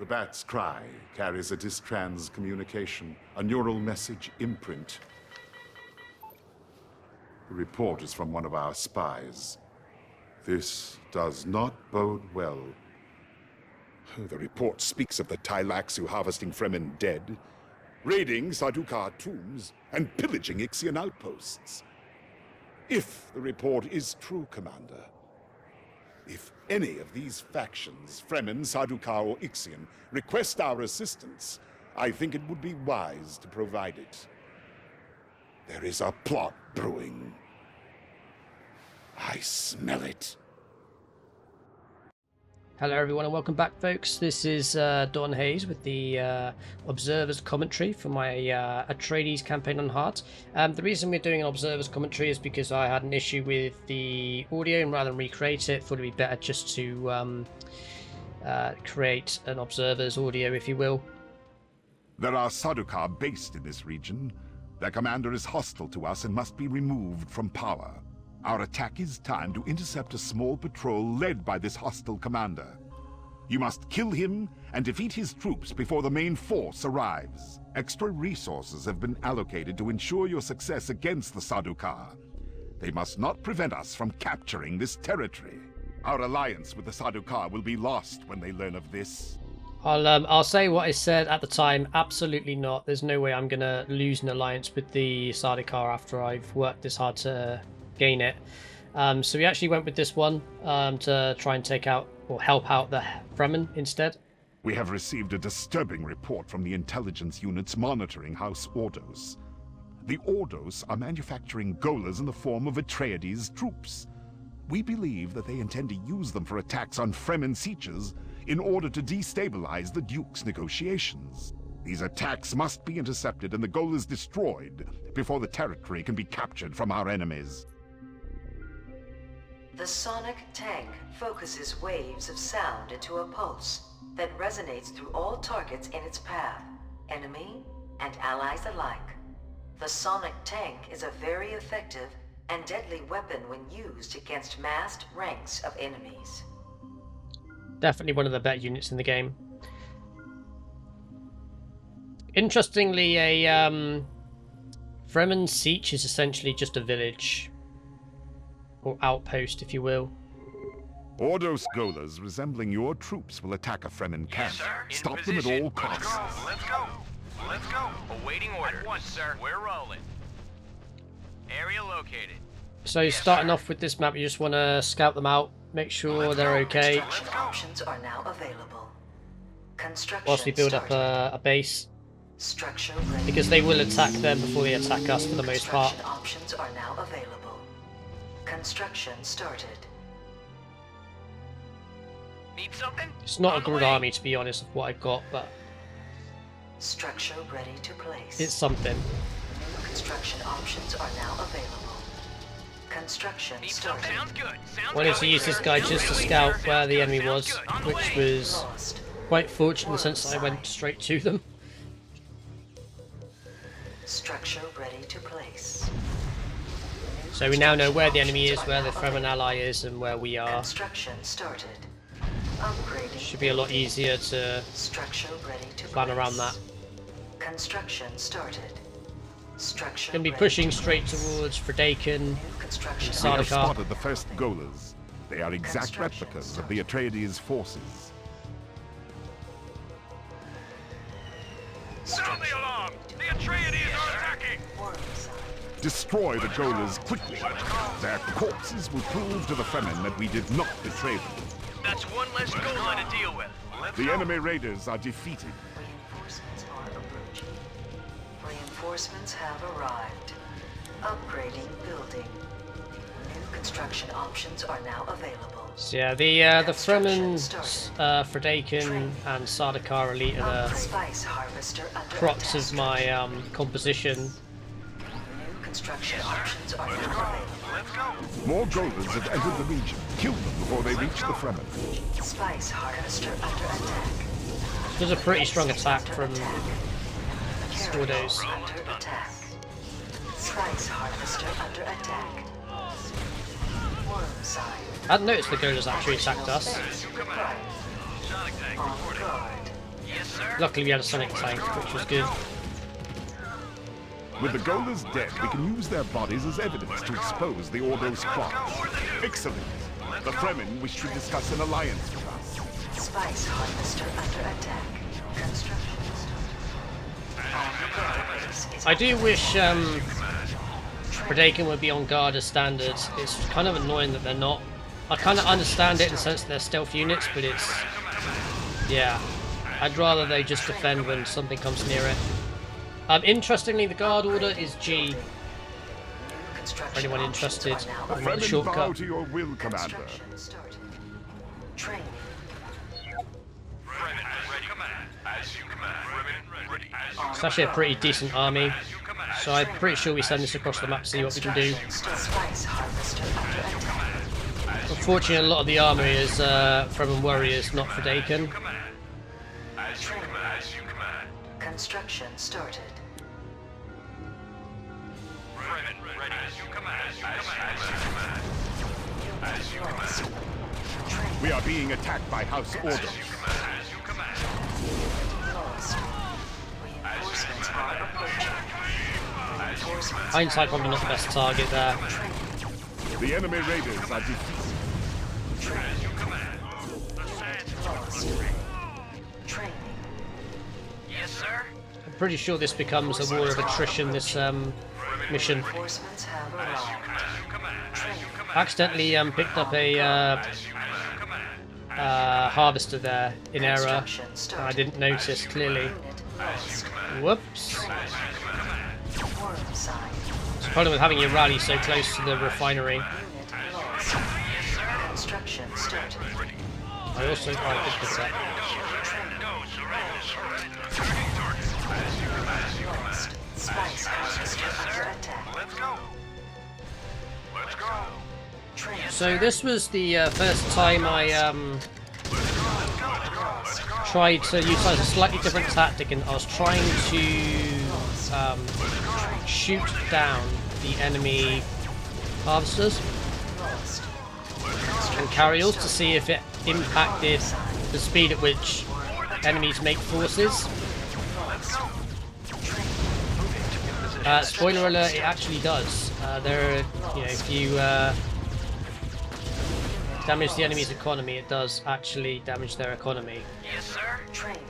The bat's cry carries a distrans communication, a neural message imprint. The report is from one of our spies. This does not bode well. The report speaks of the Tylaxu harvesting Fremen dead, raiding Sardaukar tombs, and pillaging Ixian outposts. If the report is true, Commander, if any of these factions, Fremen, Sardaukar, or Ixian, request our assistance, I think it would be wise to provide it. There is a plot brewing. I smell it. Hello everyone and welcome back, folks. This is donHaize with the Observer's commentary for my Atreides campaign on Heart. The reason we're doing an Observer's commentary is because I had an issue with the audio, and rather than recreate it, thought it'd be better just to create an Observer's audio, if you will. There are Sardaukar based in this region. Their commander is hostile to us and must be removed from power. Our attack is timed to intercept a small patrol led by this hostile commander. You must kill him and defeat his troops before the main force arrives. Extra resources have been allocated to ensure your success against the Sardaukar. They must not prevent us from capturing this territory. Our alliance with the Sardaukar will be lost when they learn of this. I'll say what I said at the time. Absolutely not. There's no way I'm gonna lose an alliance with the Sardaukar after I've worked this hard to gain it. So we actually went with this one to try and take out or help out the Fremen instead. We have received a disturbing report from the intelligence units monitoring House Ordos. The Ordos are manufacturing Golas in the form of Atreides troops. We believe that they intend to use them for attacks on Fremen sieges in order to destabilize the Duke's negotiations. These attacks must be intercepted and the Golas destroyed before the territory can be captured from our enemies. The sonic tank focuses waves of sound into a pulse that resonates through all targets in its path, enemy and allies alike. The sonic tank is a very effective and deadly weapon when used against massed ranks of enemies. Definitely one of the better units in the game. Interestingly, a Fremen siege is essentially just a village. Or outpost, if you will. Ordos Golas resembling your troops will attack a Fremen camp. Yes, Stop them at all costs. Let's go. Let's go. Awaiting orders. At once, sir. We're rolling. Area located. So starting off with this map, you just want to scout them out, make sure they're okay. Construction options are now available. Construction Whilst we build up a base. Structure ready. Because they will attack them before they attack us for the most part. Construction options are now available. Construction started. Need something? It's not a On the good way. army, to be honest, with what I've got, but Structure ready to place. it's something. Construction options are now available. Construction Need started. something? Sounds good. Sounds Wanted good. to use this guy just to scout where the enemy was, which was Lost. quite fortunate in the sense that I went straight to them. Structure ready to place. So we now know where the enemy is, where the Fremen ally is, and where we are. Construction started. Upgrading. Should be a lot easier to Structure ready to plan place. around that. Construction started. Structure Gonna be ready pushing to straight place. towards Fredakin. New construction. We have Sardaukar. spotted the first Golas. They are exact Construction replicas of the Atreides forces. Sound the alarm! The Atreides are attacking! Destroy the Golas quickly. Their corpses will prove to the Fremen that we did not betray them. That's one less Gola to deal with. Let's The go. enemy raiders are defeated. Reinforcements are approaching. Reinforcements have arrived. Upgrading building. New construction options are now available. So yeah, the Fremen, Fredakin, and Sardaukar elite are the Spice harvester under crux attack. of my composition. New construction options are now available. Let's go. More Golas have entered the region. Kill them before they reach the Fremen. Spice harvester under attack. There's a pretty strong attack Under from attack. Ordos. Under attack. Spice harvester under attack. Worm sign. I hadn't noticed the Golas actually attacked us. Base required. Sonic tank On reporting. guard. Yes, sir. Luckily we had a sonic tank, which was good. With the Golders dead, we can use their bodies as evidence to expose the Ordos plot. Excellent. The Fremen wish to discuss an alliance with us. Spice harvester under attack. Construction started. I do wish Predacon would be on guard as standard. It's kind of annoying that they're not. I kind of understand it in the sense that they're stealth units, but it's... yeah. I'd rather they just defend when something comes near it. Interestingly, the guard order is G. For anyone interested, The I'm not the Fremen bow shortcut. to your will, Commander. Construction started. Training. Fremen ready. Command. As you command. Fremen ready. As you It's actually a pretty decent army, so I'm pretty sure we send this across the map to see what we can do. Spice harvester under attack. Unfortunately, a lot of the army is Fremen warriors, not Predacon. As you command. As you command. Construction started. Fremen ready. As you command. As you command. As you command. We are being attacked by House Ordos. As you command. Lost. Reinforcements are approaching. Reinforcements Hindsight probably not the best target there. The enemy raiders are defeated. As you command. lost. Training. Yes, sir. I'm pretty sure this becomes a war of attrition, this mission. Reinforcements have arrived. As you command. As you command. Accidentally picked up a As you command. harvester there in Elara, Construction and I started. didn't notice clearly. Unit lost. Whoops. Worm sign. It's the problem with having your rally so close to the refinery. Unit lost. Construction started. I also... oh, I did pick that. Lost. Spice harvester under attack. Let's go. Let's go. Training. So this was the first time I tried to utilize a slightly different tactic, and I was trying to shoot down the enemy harvesters Lost. and carriers to see if it impacted the speed at which enemies make forces. Spoiler alert, it actually does. There are, you know, if you damage the enemy's economy, it does actually damage their economy. Yes, sir. Training.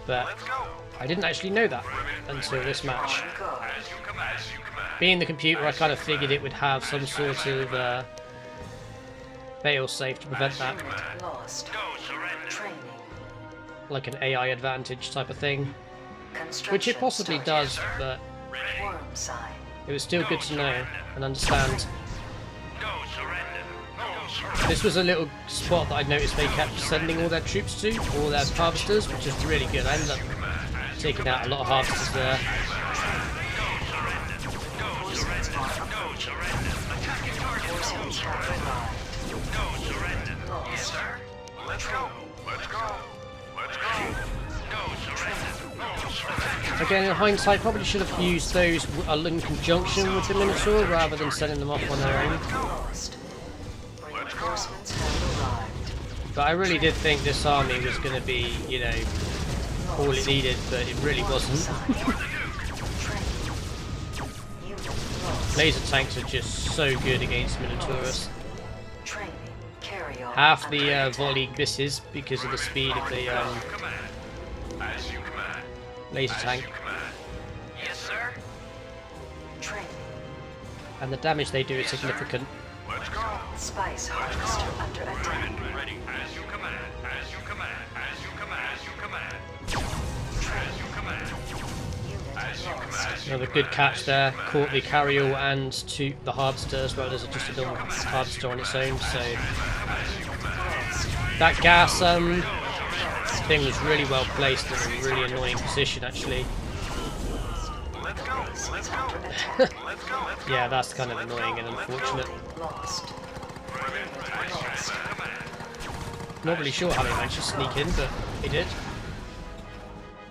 But Let's go. I didn't actually know that until this match. Guard. As you command. As you command. Being the computer, I kind of figured it would have some sort of fail-safe to prevent that, Lost. No surrender. Training. like an AI advantage type of thing, Construction which it possibly started. does, but Worm sign. it was still good to know and understand. No surrender. No surrender. This was a little spot that I noticed they kept sending all their troops to, all their harvesters, which is really good. I ended up taking out a lot of harvesters there. No surrender. Attacking target. Forces have arrived. No surrender. Lost. Yes, sir. Let's go. Let's go. Let's go. No surrender. No surrender. Again, in hindsight, probably should have used those in conjunction with the Minotaur rather than sending them off on their own. Lost. Reinforcements have arrived. But I really did think this army was going to be, you know, all it needed, but it really wasn't. Training. Unit lost. Laser tanks are just so good against Minotaurus. Training. Carry on. Half the under volley misses because of the speed of the Command. As you command. laser tank, Command. Yes, sir. Training. and the damage they do is significant. Let's go. Spice harvester under attack. Ready. As you command. As you command. As you command. As you command. As you command. Unit As you lost. command. Another good catch there. Caught the carrier and the harvester as well as just a normal harvester on its own. So that gas thing was really well placed in a really annoying position actually. Let's go. Let's go. Under attack. Let's go. Let's Yeah, that's kind of annoying and unfortunate. Lost. Unit lost. Not really sure how they managed to sneak in, but they did.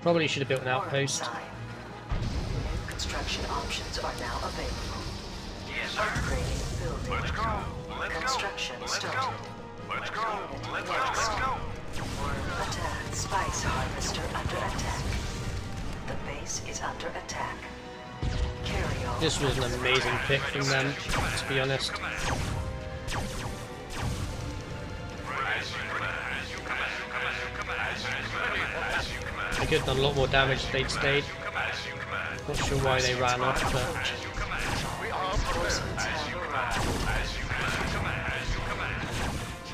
Probably should have built an Worm outpost. sign. New construction options are now available. Yes, sir. Upgrading building. Let's go. Let's go. Construction Let's go. started. Let's go. Unit Let's go. lost. Let's go. Attack. Spice harvester under attack. The base is under attack. Carry on. This was an amazing pick from them, to be honest. They could have done a lot more damage if they'd stayed. Not sure why they ran off, but...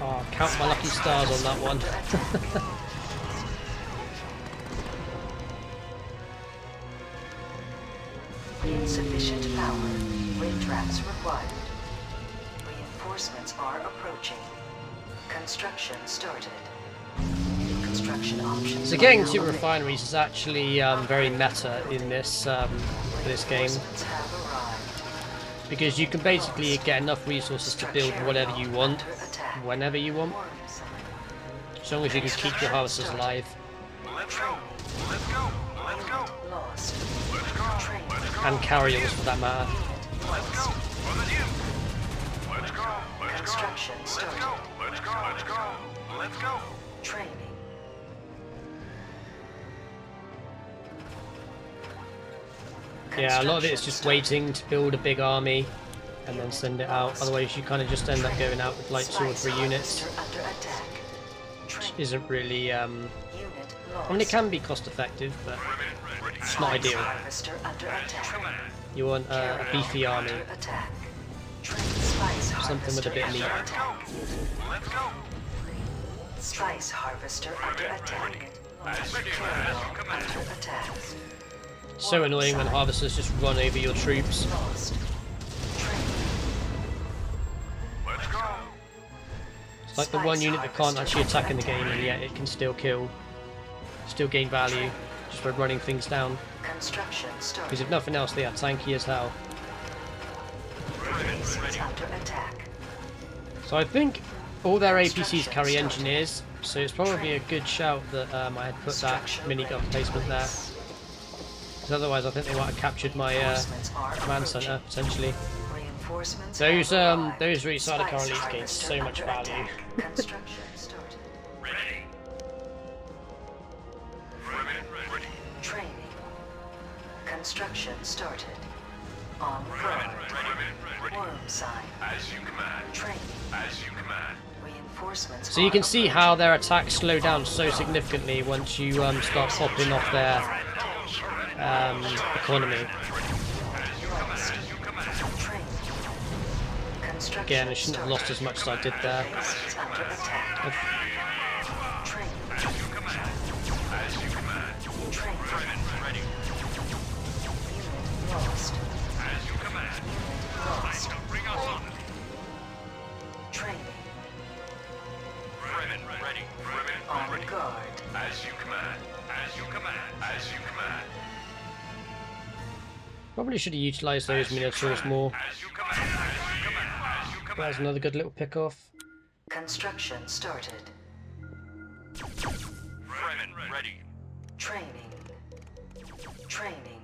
Oh, count my lucky stars on that one. Insufficient power. Wind traps required. Reinforcements are approaching. Construction started. Construction options. So getting to refineries is actually very meta in this game, because you can basically get enough resources to build whatever you want, whenever you want, as long as you can keep your harvesters alive. Let's go. Let's go. Let's go. Lost. Let's go. And carryals for that matter. Let's go. For the Dune. Let's go. Let's Construction go. started. Let's go. Let's go. Let's go. Training. Yeah, a lot of it is just waiting to build a big army and then send it out. Otherwise, you kind of just end up going out with like 2 or 3 units, which isn't really. I mean, it can be cost effective, but it's not ideal. You want a beefy army, something with a bit of meat. Let's go. Spice harvester under attack. Under attack. So annoying when harvesters just run over your troops. Lost. Let's go. It's like the one unit that can't actually attack in the game, and yet it can still kill, still gain value, just by running things down. Construction started. Because if nothing else, they are tanky as hell. Base is under attack. So I think all their APCs carry engineers, so it's probably a good shout that I had put that minigun placement there. Because otherwise I think they might have captured my command center, potentially. Reinforcements Those have arrived. restarted Spice Carolese gain harvester so much under value. attack. Construction started. Ready. Ready. Training. Construction started. On guard. Worm sign. As you command. Training. As you command. Reinforcements. So you can are see how their attacks slow down so significantly once you start popping off their economy. training. Construction Again, I shouldn't have lost as much as I did there. Base is under attack. Training. As you command. Training. Ready. Unit lost. As you command. Lost. Bring us on. Training. Ready. On guard. As you command. As you command. As you command. Probably should have utilised those Minotaurs more. As you command. As you command. As you command. There's another good little pick off. Construction started. Ready. Training. Training.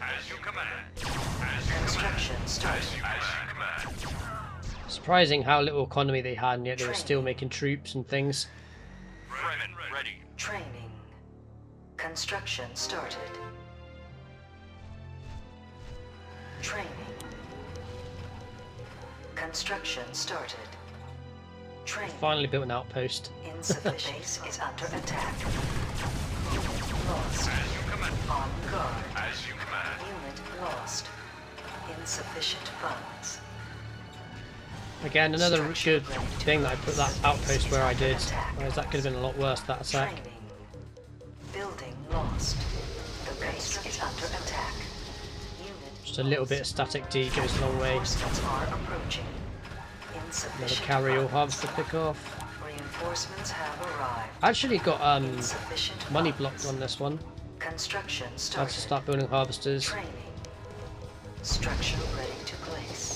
As you command. As you Construction started. As you command. Surprising how little economy they had, and yet they were still making troops and things. Ready. Training. Construction started. Training. Construction started. Training. Finally built an outpost. Insufficient. Base is under attack. Unit lost. As you command. On guard. As you command. Unit lost. Insufficient funds. Again, another good thing that I put that outpost where I did, whereas that could have been a lot worse, that attack. Training. Building lost. The base is under attack. Unit Just a little bit of static D goes a long way. Reinforcements are approaching. Another Insufficient carry or funds. halves to pick off. Reinforcements have arrived. I actually got Insufficient money funds. blocked on this one. Construction I had started. to start building harvesters. Training. Structure ready to place.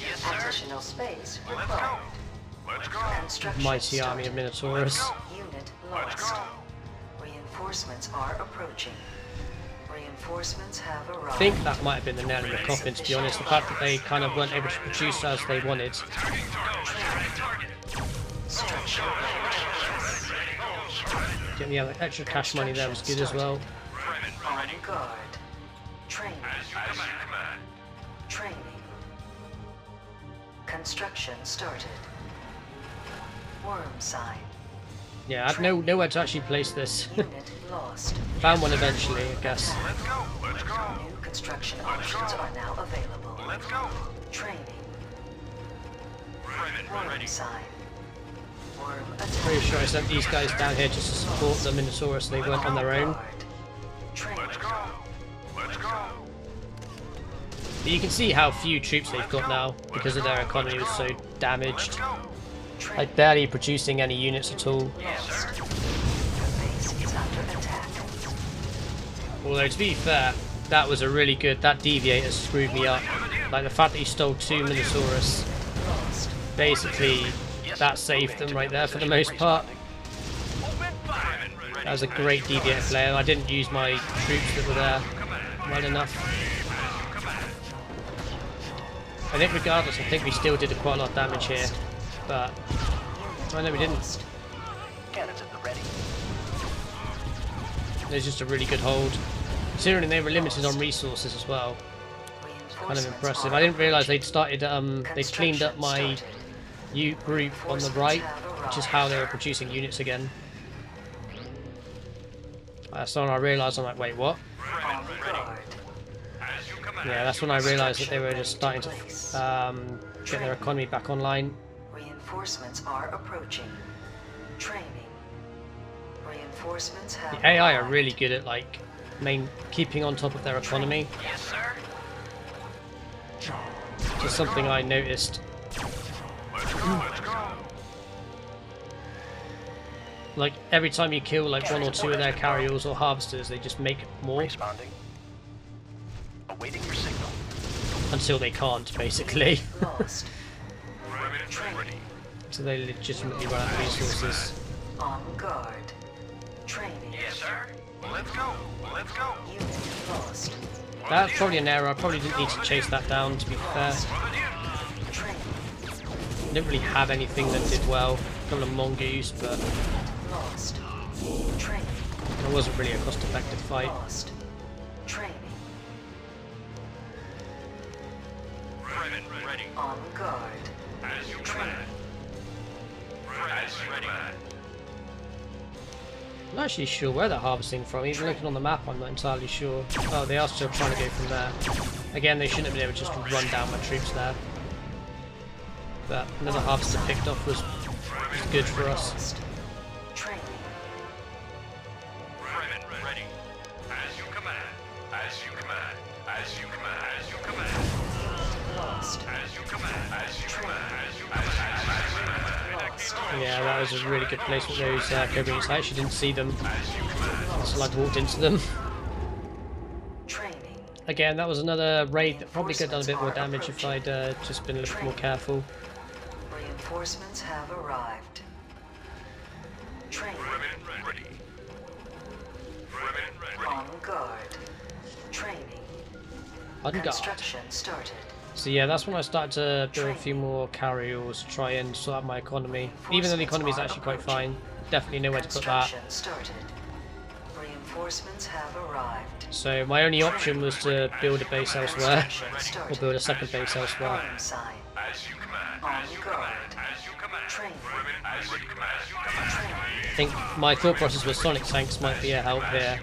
Yes, sir. Additional space Let's required. go. Let's go. Construction Mighty army of started. Minotaurs. Unit Let's lost. go. Reinforcements are approaching. Reinforcements have arrived. I think that might have been the nail in the coffin, to be honest. The fact that they kind of weren't able to produce as they wanted. Structure ready to place. Getting the extra cash money there was good as well. On guard. Training. Training. Construction started. Worm sign. Yeah, I had nowhere to actually place this. Unit lost. Found one eventually, I guess. Let's go. Let's go. New construction options are now available. Let's go. Training. Worm Worm sign. Worm Pretty attack. sure I sent these guys down here just to support the Minotaurus. They weren't on their own. Guard. Training. Let's go. Let's go. But you can see how few troops they've got now because of their economy was so damaged. Like barely producing any units at all. Yes, sir. Your base is under attack. Although to be fair, that was a really good. That deviator screwed me up. Like the fact that he stole 2 Minotaurus, Lost. basically that saved them right there for the most part. That was a great deviator play, and I didn't use my troops that were there well enough. I think regardless, I think we still did quite a lot of damage here, but I know we didn't. Cannons at the ready. It was just a really good hold. Considering they were limited on resources as well. Kind of impressive. I didn't realise they'd started, they cleaned up my group on the right, which is how they were producing units again. So when I realised, I'm like, wait, what? On guard. Yeah, that's when I realised that they were just starting to get their economy back online. Reinforcements are approaching. Training. Reinforcements have The AI are arrived. really good at like keeping on top of their economy. Yes, sir. Just something I noticed. Let's go. Let's go. Like every time you kill like 1 or 2 of their carryalls or harvesters, they just make more Responding. Awaiting your signal. until they can't, basically. Lost. Ready. So they legitimately run out of resources. On guard. Training. Yes, sir. Let's go. Let's go. Unit lost. That's probably an error. I probably didn't need to chase that down, to be fair. Training. Didn't really have anything that did well. A couple of mongoose, but Lost. Training. it wasn't really a cost-effective fight. Lost. Training. Ready. On guard. As you command. As you command. I'm not actually sure where they're harvesting from. Even looking on the map, I'm not entirely sure. Oh, they are still trying to go from there. Again, they shouldn't have been able to just run down my troops there. But another harvester picked off was good for us. Lost. Training. Ready. As you command. As you command. As you command. As you command. Lost. As you command. As you command. As you Lost. Yeah, that was a really good place with those concubines. I actually didn't see them until I walked into them. Training. Again, that was another raid that probably could have done a bit more damage if I'd just been a little bit more careful. Reinforcements have arrived. Training. Ready. On guard. Training. On guard. Construction started. So yeah, that's when I started to build a few more carryalls to try and sort out my economy. Even though the economy is actually quite fine, definitely know where to put that. Construction started. Reinforcements have arrived. So my only option was to build a base elsewhere, Construction or started. build a second base elsewhere. Worm sign. As you command. On guard. As you command. Training. As you command. As you command. I think my thought process was sonic tanks might be a help here,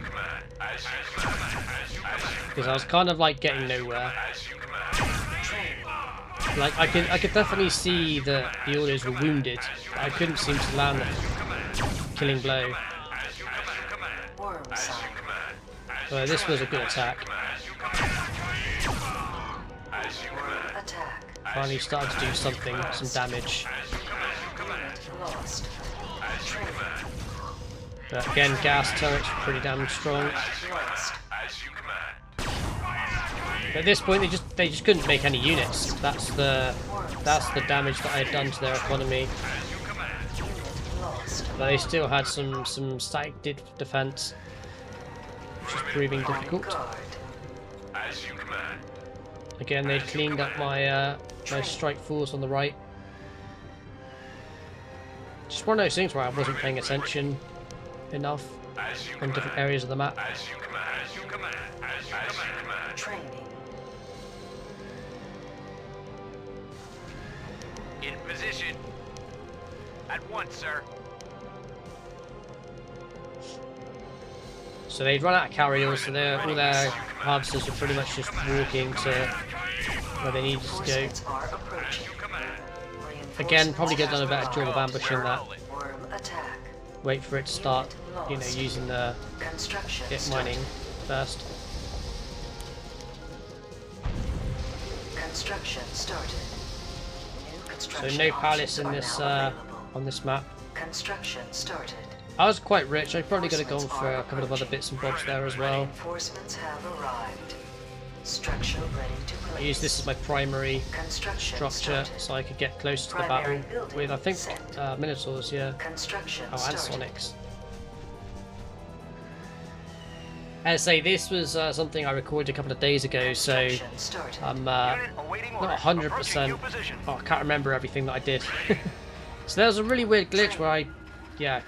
As you command. As you command. because I was kind of like getting nowhere. As you command. Like I could definitely see that the Ordos were wounded, but I couldn't seem to land the killing blow. Worm sign. So this was a good attack. Worm attack. Finally started to do something, some damage. Lost. But again, gas turrets were pretty damn strong. Lost. As you command. But at this point, they just couldn't make any units. That's the damage that I had done to their economy. Lost. But they still had some static defense, which is proving difficult. Guard. As you command. Again, they'd cleaned up my my strike force on the right. Just one of those things where I wasn't paying attention. enough As you on command. different areas of the map. As you command. As you command. As you command. Training. In position. At once, sir. So they'd run out of carriers, so all their harvesters were pretty much just walking to where they needed to go. Reinforcements are approaching. Again, probably could have done a better job of Reinforcements ambushing that. Worm attack. Wait for it to start, you know, using the Construction it started. mining first. Construction started. New So construction no palace options in are this now available. on this map. Construction started. I was quite rich. I probably could have gone for a couple of other bits and bobs there as well. Reinforcements have arrived. Structure ready to place. I used this as my primary Construction structure, started. so I could get close to the Primary battle building with, I think, set. Minotaurs, yeah. Construction Oh, and started. Sonics. As I say, this was something I recorded a couple of days ago, so Construction started. I'm Unit awaiting not orders. 100%. Approaching new position. Oh, I can't remember everything that I did. So there was a really weird glitch where I,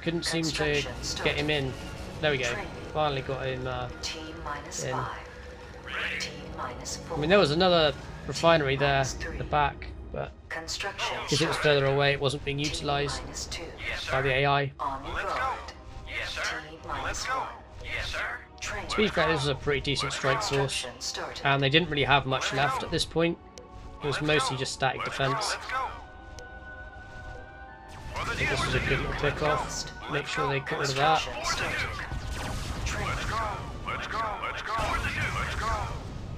couldn't seem to get him in. There we go. Finally got him. T minus in. 5. T minus 4. I mean, there was another refinery there at the back, but Construction because it was further away, it wasn't being utilised minus 2. by the AI. On Let's go. guard. Yes, sir. T minus Let's go. 1. Yes, sir. Training. To be fair, this was a pretty decent strike force, Construction started. and they didn't really have much left at this point. It was mostly just static defence. Let's go. For the This was a good little pick off. Make sure they got rid of that. Construction started. Training. Let's go. Let's go. For the Duke. Let's go.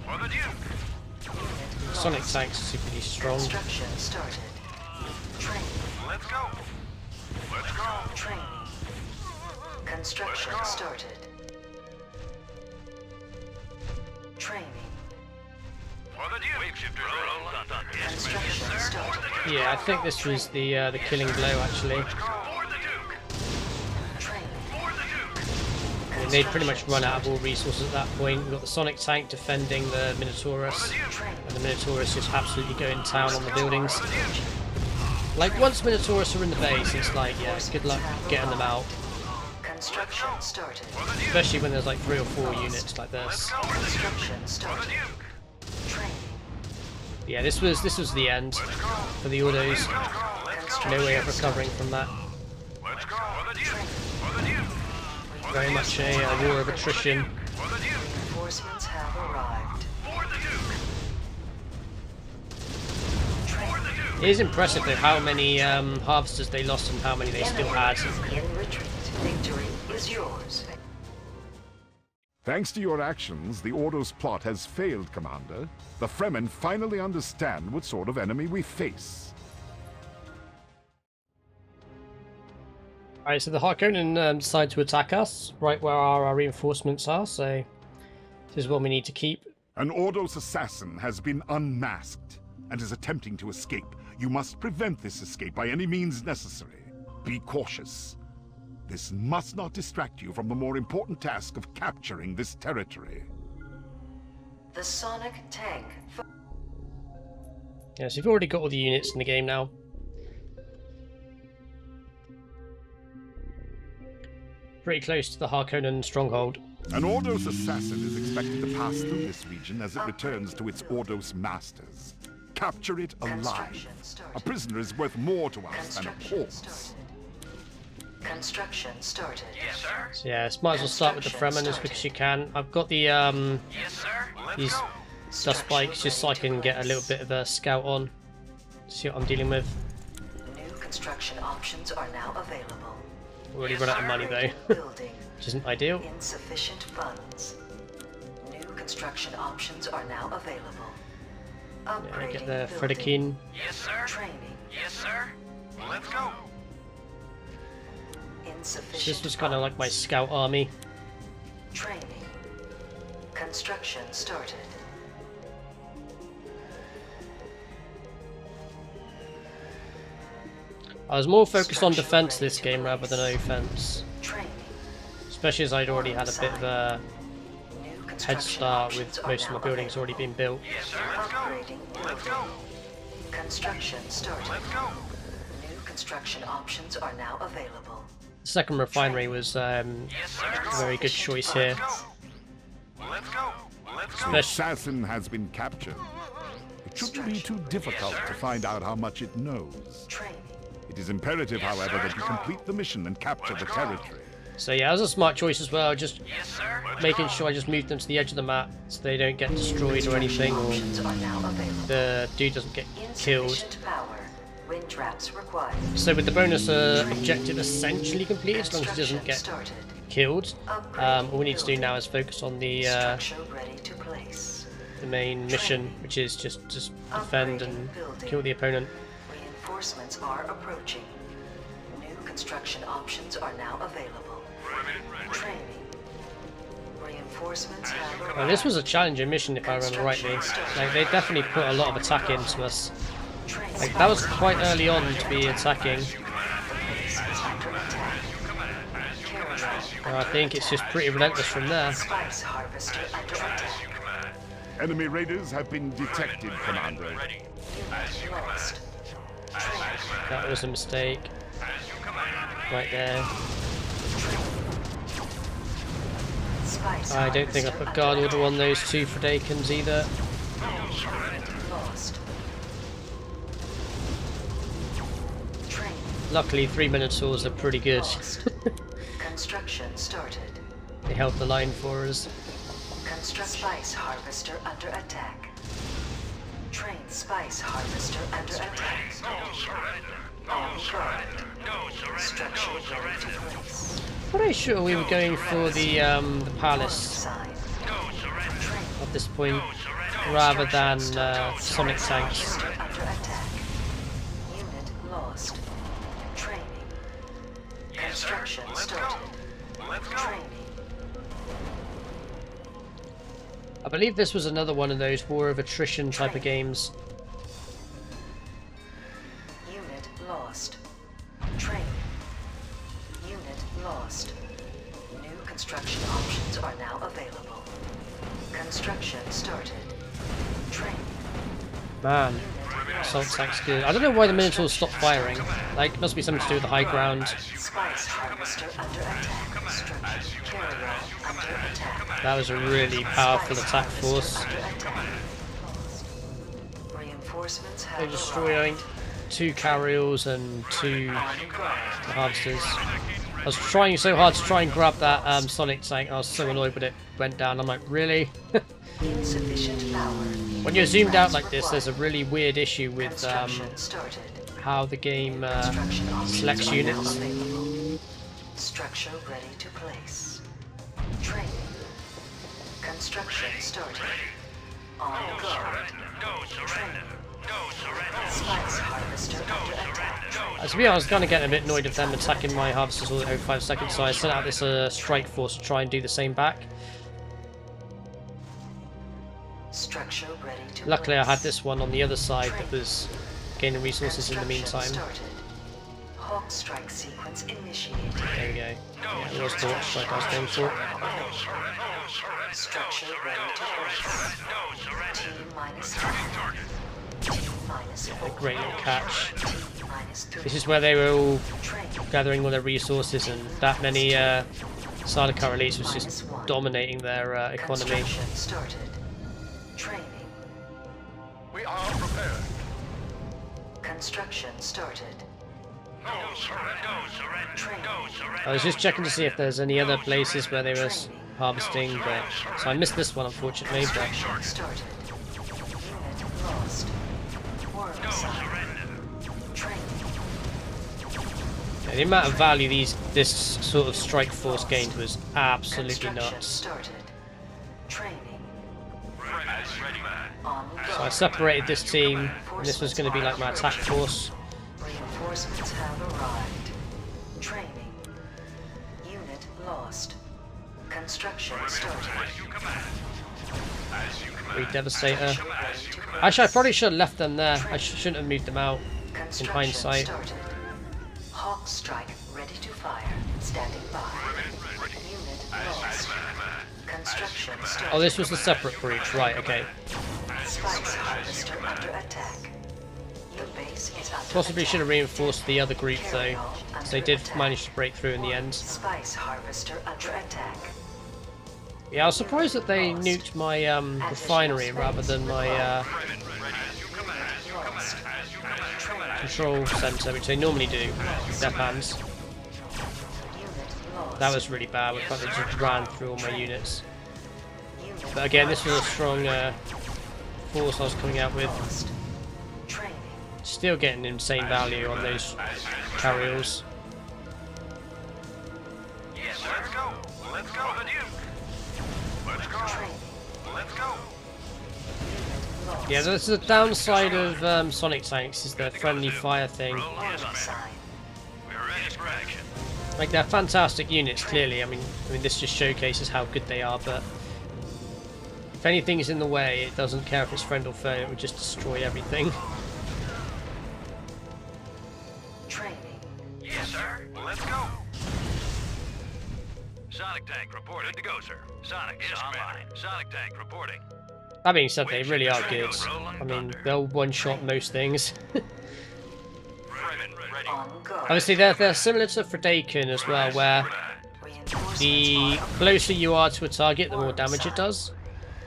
For the Duke. Sonic tanks are super strong. Construction started. Training. Let's go. Let's go. Training. Construction started. Training. For the Duke. Waveshifters. Construction started. Yeah, I think this was the killing blow actually. For the Duke. Training. For the Duke. I mean, they'd pretty much run out of all resources at that point. We've got the Sonic tank defending the Minotaurus, and the Minotaurus just absolutely going town on the buildings. Like, once Minotaurus are in the base, it's like, yeah, good luck getting them out. Construction started. Especially when there's like 3 or 4 units like this. Construction started. Training. Yeah, this was the end for the Ordos. No way of recovering from that. Let's go. For the Duke. For the Duke. Very much a war of attrition. For the Duke. Reinforcements have arrived. For the Duke. For the Duke. It is impressive though how many harvesters they lost and how many they still had. In retreat. Victory is yours. Thanks to your actions, the Ordos plot has failed, Commander. The Fremen finally understand what sort of enemy we face. Alright, so the Harkonnen decide to attack us right where our reinforcements are, so this is what we need to keep. An Ordos assassin has been unmasked and is attempting to escape. You must prevent this escape by any means necessary. Be cautious. This must not distract you from the more important task of capturing this territory. The Sonic tank. Yeah, so you've already got all the units in the game now. Pretty close to the Harkonnen stronghold. An Ordos assassin is expected to pass through this region as it returns to its Ordos masters. Capture it alive. Construction started. A prisoner is worth more to us than a Construction corpse. started. Construction started. Yes, sir. So yeah, might as well start with the Fremen as quick as you can. I've got the Yes, sir. Let's these go. dust spikes just so I can get a little bit of a scout on. See what I'm dealing with. New construction options are now available. Already run out of money though, Building. which isn't ideal. Insufficient funds. New construction options are now available. Yeah, Upgrading get the building. Frederick. Yes, sir. Training. Yes, sir. Let's go. Insufficient This was kind of like my funds. scout army. Training. Construction started. I was more focused on defense this game rather than offense. Training. Especially as I'd already had a bit of a New head construction start options with are most of now my buildings available. already being built. Yes, sir. Let's go. Upgrading Let's building. go. Construction started. Let's go. New construction options are now available. The second refinery was a very good choice here. Let's go. The assassin has been captured. It shouldn't be too difficult to find out how much it knows. Training. It is imperative, however, that you complete the mission and capture the territory. So yeah, that was a smart choice as well, just Yes, sir. making sure I just move them to the edge of the map so they don't get destroyed or anything, or Options are now available. the dude doesn't get killed. Insufficient power. Wind traps required. So with the bonus objective essentially completed, as long as he doesn't get Started. killed, all we need to do now is focus on the Structure ready to place. main mission, which is just defend and kill the opponent. Reinforcements are approaching. New construction options are now available. Training. Reinforcements have Well, arrived. this was a challenging mission if I remember rightly. Like, they definitely put a lot of attack into us. Like, that was quite early on to be attacking. I think it's just pretty relentless from there. Spice harvester under attack. Enemy raiders have been detected, Commander. Unit lost. That was a mistake. Right there. Spice I don't think I put guard order on those two Fredakins either. lost. Training Luckily, 3 Minotaurs are pretty good. lost. Construction started. They held the line for us. Construct spice harvester under attack. Train spice harvester under attack. On guard. Structure ready to place. Pretty sure we were going for the palace Sign. at this point, rather than sonic tanks. Harvester under attack. Unit lost. Training. Construction started. Training. I believe this was another one of those war of attrition type of games. Unit lost. Training. Unit lost. New construction options are now available. Construction started. Training. Man, assault tank's good. I don't know why the Minotaurs stopped firing. Like, it must be something to do with the high ground. Spice harvester under attack. Structure carrier under attack. That was a really powerful attack force. Under attack. Reinforcements have They're destroying arrived. 2 carriers and 2 On guard. harvesters. I was trying so hard to try and grab that sonic tank. I was so annoyed when it went down. I'm like, really? Insufficient power. When you're zoomed out like this, there's a really weird issue with Construction started. how the game Construction options selects are now units. available. Structure ready to place. Training. Construction started. On guard. Training. Spice harvester under attack. To be honest, I was kind of getting a bit annoyed of them attacking my harvesters all every 5 seconds, so I sent out this strike force to try and do the same back. Structure ready to Luckily, I had place. this one on the other side that was gaining resources in the Construction meantime. started. Hawk strike sequence initiated. There we go. Yeah, it was Hawk Strike I was going for. Structure ready to place. T minus 5. T minus 4. A great little catch. T minus 3. This is where they were all Training. gathering all their resources, and that many Sardaukar elites was just dominating their economy. Construction started. Training. We are prepared. Construction started. Training. I was just checking to see if there's any other places where they were harvesting, but so I missed this one unfortunately. But Construction started. Unit lost. Worm sign. Training. yeah, the amount of value this sort of strike force gained was absolutely Construction nuts. started. Training. On So I guard. separated this team, and this was going to be like my attack force. Reinforcements have arrived. Training. Unit lost. Construction started. Devastator. Ready to place. Actually, I probably should have left them there. I shouldn't have moved them out. Construction hindsight. started. Hawk strike ready to fire. Standing by. Unit lost. Construction started. Oh, this was the separate group, right? Okay. Spice harvester under attack. The base is under Possibly should have reinforced the other group though. Carrier So they did manage to break through in the end. Spice harvester under attack. Yeah, I was surprised that they nuked my refinery rather than my control center, which they normally do with their hands. That was really bad. We probably just ran through all my units. But again, this was a strong force I was coming out with. Still getting insane value on those carriers. Yes, let's go. Let's go, the Duke. Let's go. Let's go. Yeah, that's the downside of Sonic tanks, is the friendly fire thing. We're ready for action. Like, they're fantastic units, clearly. I mean, this just showcases how good they are, but if anything is in the way, it doesn't care if it's friend or foe, it would just destroy everything. Yes, sir. Let's go. Sonic tank reporting. Good to go, sir. Sonic is online. Sonic tank reporting. That being said, they really are good. I mean, they'll one-shot most things. Obviously, they're similar to Frederick as well, where the closer you are to a target, the more damage it does.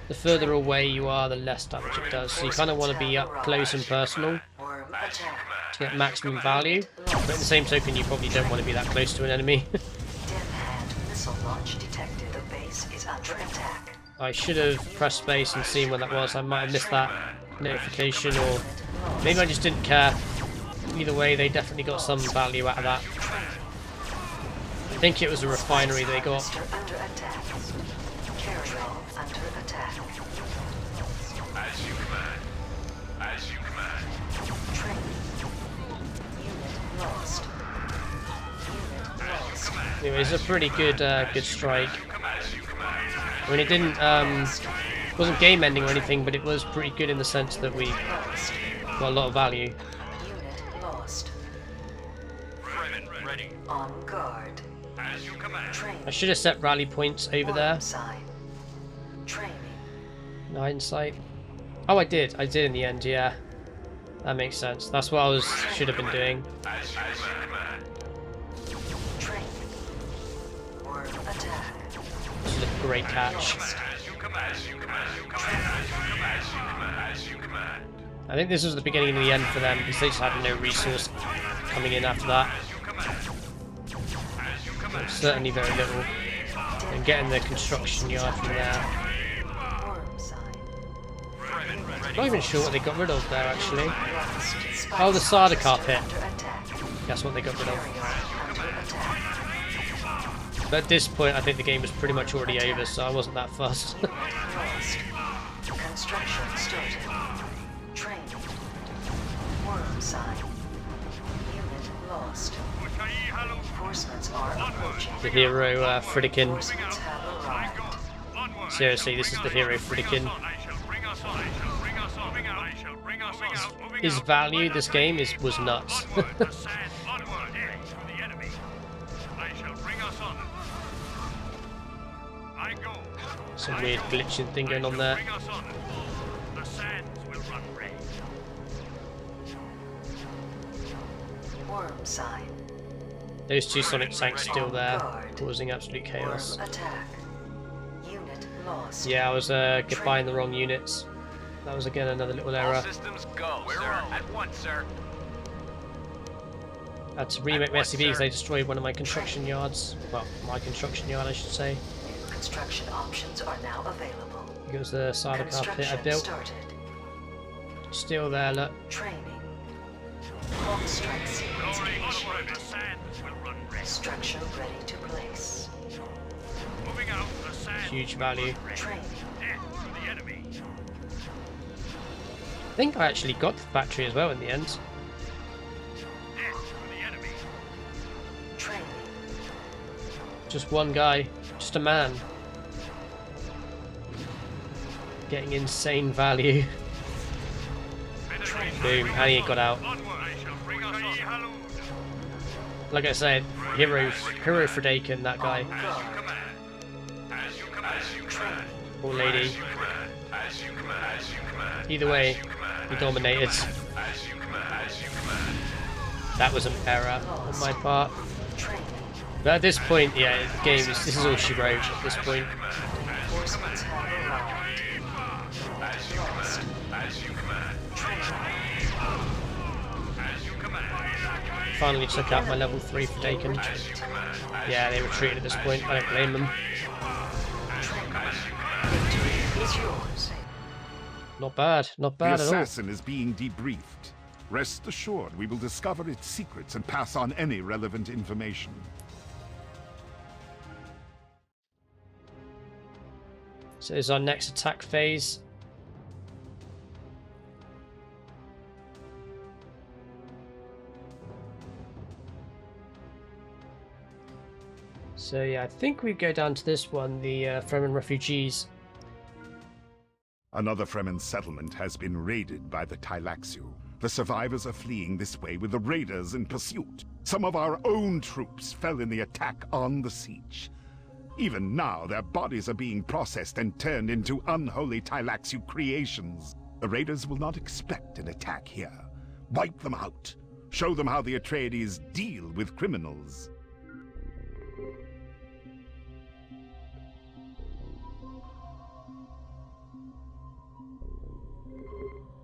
The further away you are, the less damage it does. So you kind of want to be up close and personal to get maximum value. But at the same token, you probably don't want to be that close to an enemy. I should have pressed space and seen when that was. I might have missed that notification, or maybe I just didn't care. Either way, they definitely got some value out of that. I think it was a refinery they got. As you command. As you command. Anyway, it's a pretty good good strike. I mean, it didn't wasn't game ending or anything, but it was pretty good in the sense that we got a lot of value. On guard. As you command. I should have set rally points over there. Training. In hindsight. Oh, I did in the end. Yeah, that makes sense. That's what I should have been doing. As you command. Training. Or attack. This is a great catch. As you command. As you command. As you command. As you command. I think this was the beginning and the end for them, because they just had no resource coming in after that. Certainly very little. And getting the construction yard from there. I'm not even sure what they got rid of there, actually. Oh, the Sardaukar pit. That's what they got rid of. But at this point, I think the game was pretty much already over, so I wasn't that fussed. Construction started. Training. Worm sign. Unit lost. Reinforcements are approaching. The hero, Frederick. Reinforcements have arrived. Seriously, this is the hero, Frederick. His value this game was nuts. Some weird glitching thing going on there. Worm sign. Those two Sonic tanks still there, causing absolute chaos. Worm attack. Unit lost. Yeah, I was buying the wrong units. That was again another little All error. systems go, sir. At once, sir. I had to remake my SCV because they destroyed one of my construction yards. Well, my construction yard, I should say. Construction options are now available. It was the Sardaukar pit I built. Started. Still there, look. Training. Clock strike sequence initiated. Structure ready to place. Moving out. The sand. Huge value. Training. The enemy. I think I actually got the factory as well in the end. The enemy. Training. Just one guy, just a man. Getting insane value. Boom, and he got out. Like I said, hero Frederick, that guy. Or lady. Either way, he dominated. That was an error on my part. Training. But at this point, yeah, the game is. This is all she wrote at this point. Reinforcements have arrived. Lost. Finally took out my level 3 for Dakin. Yeah, they retreated at this point. I don't blame them. Is yours. Not bad. Not The bad at all. assassin is being debriefed. Rest assured, we will discover its secrets and pass on any relevant information. So this is our next attack phase. So yeah, I think we go down to this one, the Fremen refugees. Another Fremen settlement has been raided by the Thylaxu. The survivors are fleeing this way with the raiders in pursuit. Some of our own troops fell in the attack on the siege. Even now, their bodies are being processed and turned into unholy Thylaxu creations. The raiders will not expect an attack here. Wipe them out. Show them how the Atreides deal with criminals.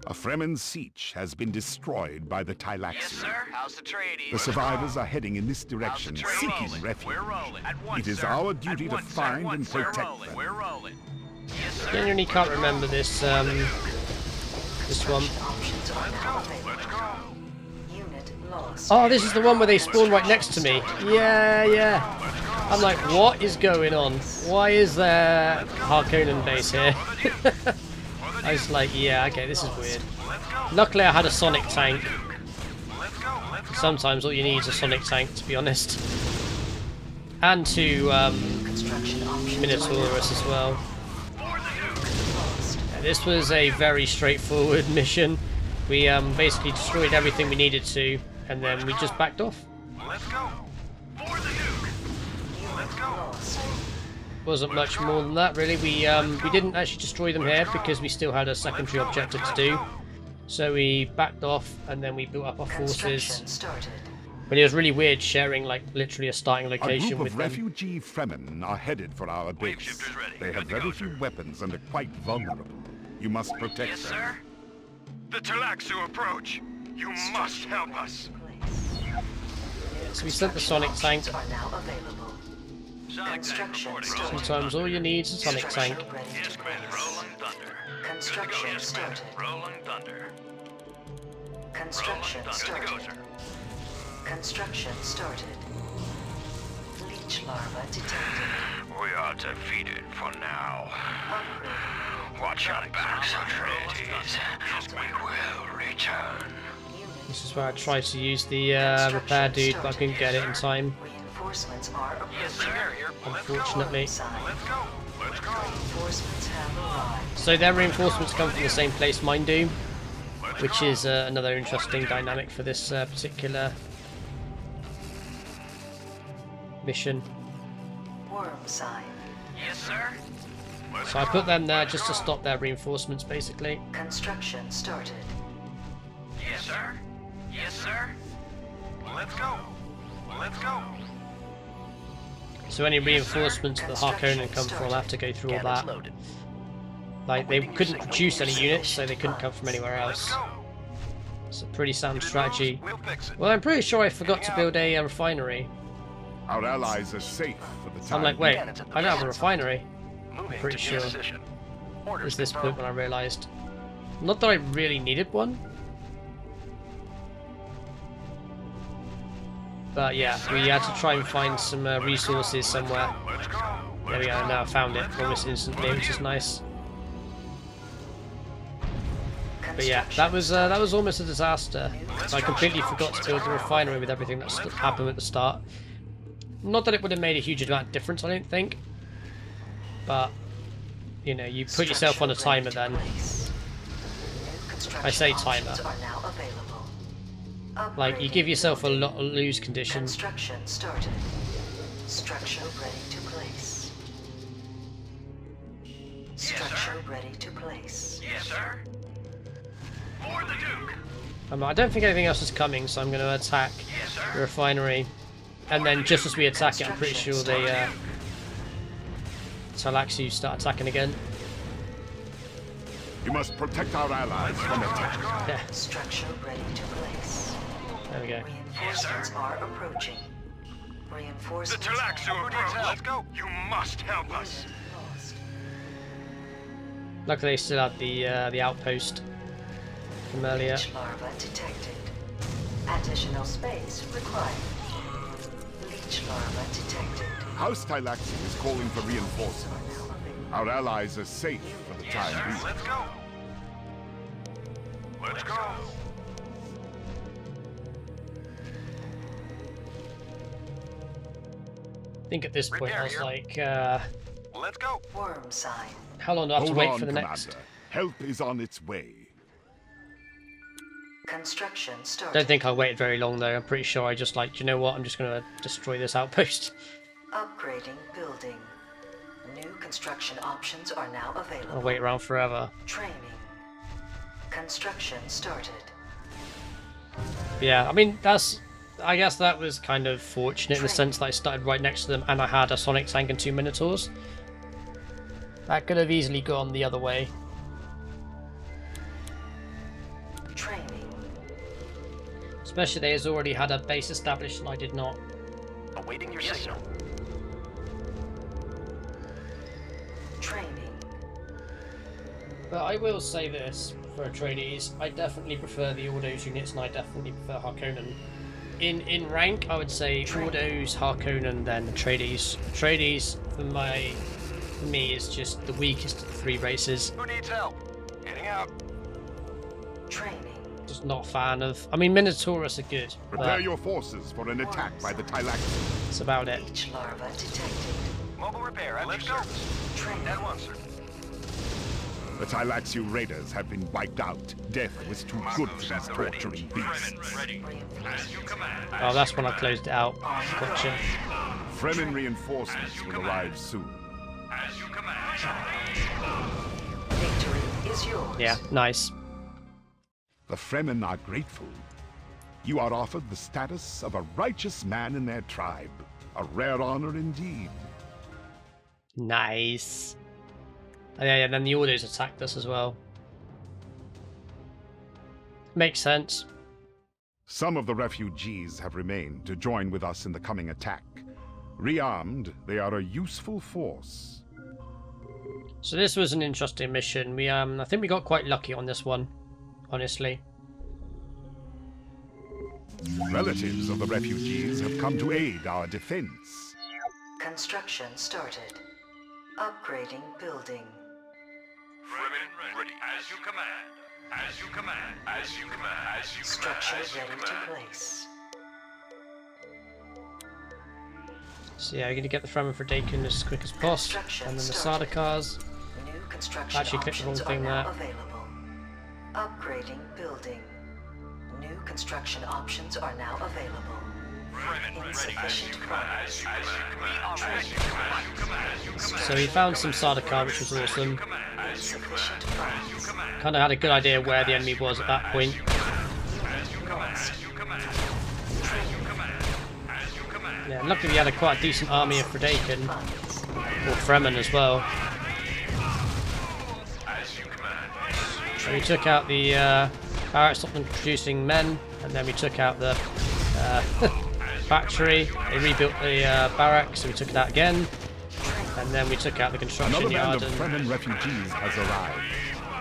A Fremen siege has been destroyed by the Thylaxu. Yes, sir. House Atreides. The survivors are heading in this direction, House Atreides. seeking refuge. We're rolling. At once, It is sir. our duty At to once, sir. find At and once, we're protect rolling. them. We're rolling. Yes, sir. Genuinely can't remember this this one. Options are now available. Unit lost. Oh, this is the one where they spawn right next to me. Yeah, yeah. I'm like, what is going on? Why is there Harkonnen base here? I was like, yeah, okay, this is weird. Luckily I had a sonic tank. Sometimes all you need is a sonic tank, to be honest. And two Construction options Minotaurus as well. lost. Yeah, this was a very straightforward mission. We basically destroyed everything we needed to, and then we just backed off. Let's go. For the Duke. Let's go. Lost. Wasn't much more than that, really. We didn't actually destroy them here because we still had a secondary objective to do. So we backed off, and then we built up our forces. Construction started. But it was really weird sharing, like, literally a starting A location group with of them. refugee Fremen are headed for our base. shifters ready. They have Good to go, very few sir. weapons and are quite vulnerable. You must protect Yes, them. sir. The Thylaxu approach. You must help us. Place. So we sent the sonic tank. Are now available. Construction started. Sometimes all you need is a sonic tank. Structure ready to Commander. place. Rolling thunder. Construction Yes, Commander. started. Rolling thunder. Construction Rolling thunder. Good to go, started. sir. Construction started. Leech larva detected. We are defeated for now. Upgrade. Watch your backs, Atreides. We will return. This is where I tried to use the repair dude, but I couldn't get it in time, Reinforcements are Yes, approaching. sir. unfortunately. Sign. Let's go. Let's go. Reinforcements have arrived. So their reinforcements come from the same place mine do, which is another interesting dynamic for this particular mission. Worm sign. Yes, sir. So I put them there just to stop their reinforcements, basically. Construction started. Yes, sir. Yes, sir. Let's go. Let's go. So any reinforcements that Harkonnen come from will have to go through all that. Like, they couldn't produce any units, so they couldn't come from anywhere else. It's a pretty sound strategy. We'll fix it. Well, I'm pretty sure I forgot to build a refinery. Our allies are safe for the time. I'm like, wait, I don't have a refinery. Moving pretty to sure. position. It Orders was this confirmed. point when I realised. Not that I really needed one. But yeah, we had to try and find some resources somewhere. Let's go. There we go, now I found it almost instantly, which is nice. But yeah, that was almost a disaster. I completely forgot to build the refinery with everything that happened at the start. Not that it would have made a huge amount of difference, I don't think. But, you know, you put yourself on a timer then. I say timer. Are now available. Like, you give yourself a lose condition. Construction started. Structure ready to place. Structure ready to place. Yes, sir. For the Duke. I don't think anything else is coming, so I'm going to attack the refinery. And then just as we attack it, I'm pretty sure they Talaxu start attacking again. You must protect our allies from attack. Yeah, Structure ready to place. there we go. Reinforcements are approaching. The Reinforcements Talaxu approach. Let's go. You must help us. lost. Luckily, they still had the outpost from earlier. Leech larva detected. Additional space required. Leech larva detected. House Tylaxi is calling for reinforcements. Our allies are safe for the time being. Let's go. Let's go. I think at this point I was Repair like, Let's go. Worm sign. how long do I have to Hold wait on, for the Commander. next? Help is on its way. Construction started. Don't think I waited very long though. I'm pretty sure I just like, do you know what? I'm just going to destroy this outpost. Upgrading building. New construction options are now I'll available. wait around forever. Training. Construction started. Yeah, I mean, I guess that was kind of fortunate in the sense that I started right next to them and I had a Sonic Tank and 2 Minotaurs. That could have easily gone the other way. Training. Especially they has already had a base established and I did not. Awaiting your signal. Training. But I will say this for Atreides, I definitely prefer the Ordos units and I definitely prefer Harkonnen. In rank, I would say Ordos, Harkonnen, then Atreides. Atreides, for me, is just the weakest of the 3 races. Who needs help? Heading out. Training. Just not a fan of. I mean, Minotaurus are good, Prepare but your forces for an attack by the Tylaxi. that's about it. Leech larva detected. Mobile repair. Let's go. Training. At once, sir. The Tylaxi raiders have been wiped out. Death was too good for these torturing beasts. Ready. As you command. Oh, that's when I closed it out. Gotcha. Fremen reinforcements will arrive soon. As you command. Victory is yours. Yeah, nice. The Fremen are grateful. You are offered the status of a righteous man in their tribe. A rare honor indeed. Nice. Oh, yeah, then the Ordos attacked us as well. Makes sense. Some of the refugees have remained to join with us in the coming attack. Rearmed, they are a useful force. So this was an interesting mission. We I think we got quite lucky on this one, honestly. Relatives of the refugees have come to aid our defense. Construction started. Upgrading building. Fremen ready. As you command. As you command. As you command. As you command. Structure As you ready to command. place. So yeah, we're going to get the Fremen for Dakin as quick as possible. And then the Sardaukars. New construction Actually clicked the wrong options thing are now there. available. Upgrading building. New construction options are now available. Fremen ready. As you Insufficient command. funds. As you command. As you command. As you command. As you command. So we found some Sardaukar, which was awesome. Insufficient funds. Kind of had a good idea where the enemy was at that point. Yeah, luckily we had quite a decent army of Fredakin, or Fremen as well. So we took out the barracks, stopped them producing men, and then we took out the factory. They rebuilt the barracks, so we took it out again. And then we took out the construction Another yard. band of Fremen refugees has arrived.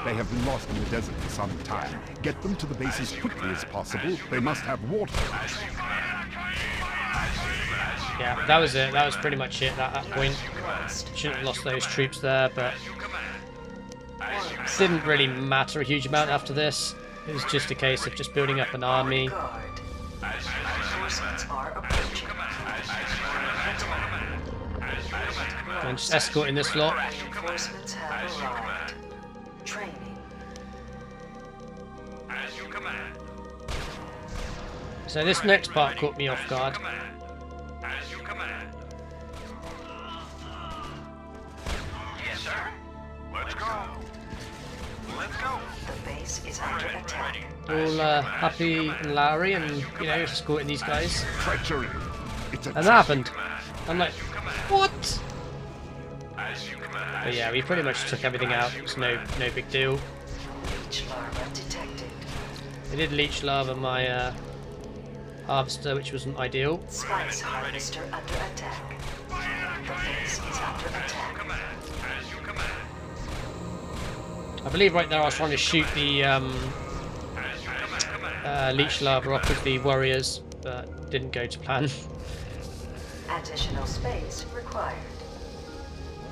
They have been lost in the desert for some time. Get them to the base as quickly as possible. They must have water. Yeah, that was it. That was pretty much it at that point. Shouldn't have lost those troops there, but it didn't really matter a huge amount after this. It was just a case of just building up an army. Guard. Reinforcements are approaching. And just escorting this lot. Reinforcements have arrived. Training. As you command. So this next part caught me off guard. As you command. Yes, sir. Let's go. Let's go. The base is under attack. all happy and Lowry and, you know, escorting these guys. Treachery. It's a And that happened. I'm like, what? But yeah, we pretty much took everything out. It's no big deal. Leech larva detected. They did leech larva my harvester, which wasn't ideal. Spice harvester under attack. The base is under attack. I believe right now I was trying to shoot the leech larva off with the warriors, but didn't go to plan. Additional space required.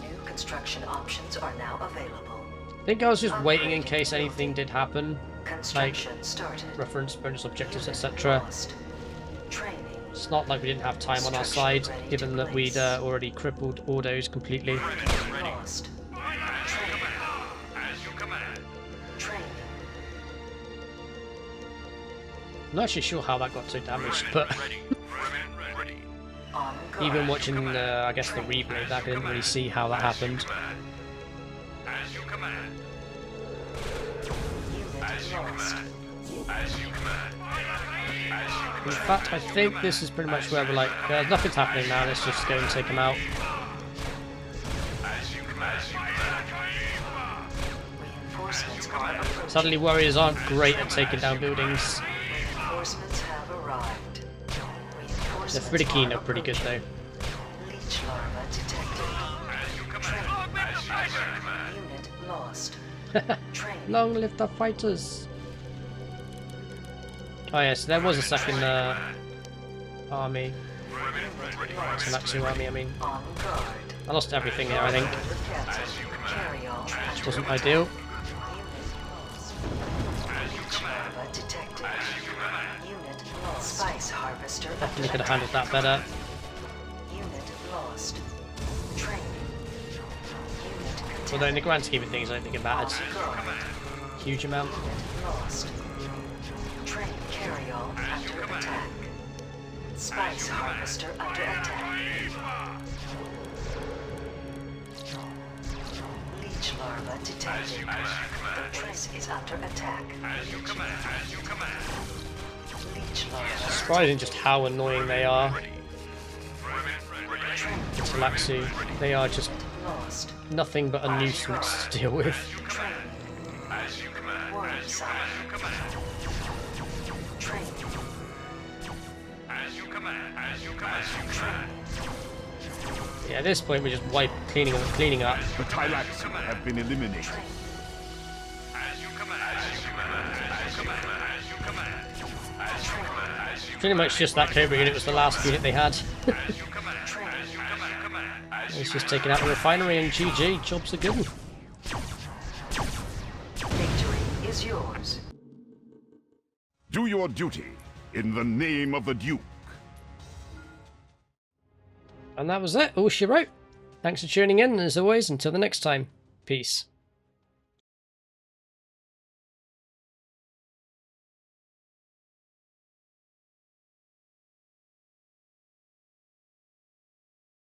New construction options are now available. I think I was just waiting in case anything did happen, Construction started. reference bonus objectives, etc. Lost. Training. It's not like we didn't have time on our side, given that we'd already crippled Ordos completely. Lost. Training. Training. I'm not actually sure how that got so damaged, but On guard. even watching, I guess, the replay, I didn't really see how that happened. Unit lost. In fact, I think this is pretty much where we're like, nothing's happening now, let's just go and take them out. Reinforcements are approaching. Suddenly warriors aren't great at taking down buildings. Reinforcements have arrived. The Reinforcements Friedkin are are pretty good though. Leech larva detected. Training. Unit lost. Training. Long live the fighters! Oh yeah, so there was a second army. Tanaxu army, I mean. On guard. I lost everything here, I think. Carry on. Which wasn't ideal. Leech larva detected. Unit lost. Spice harvester. Definitely could have handled that better. Unit lost. Training. Unit Although in the grand scheme of things, I don't think it mattered. guard. Huge amount. Lost. Train carry-on under attack. Spice harvester under attack. Leech larva detected. The trace is under attack. Leech larva. Surprising just how annoying they are. Tanaxu, they are just Lost. nothing but a nuisance to deal with. Training. Warning sign. Training. Yeah, at this point we're just cleaning up. The Tylax have been eliminated. Pretty much just that Cobra unit was the last unit they had. It's just taking out the refinery and GG, jobs are good. Victory is yours. Do your duty in the name of the Duke. And that was it, all she wrote. Thanks for tuning in, and as always, until the next time, peace.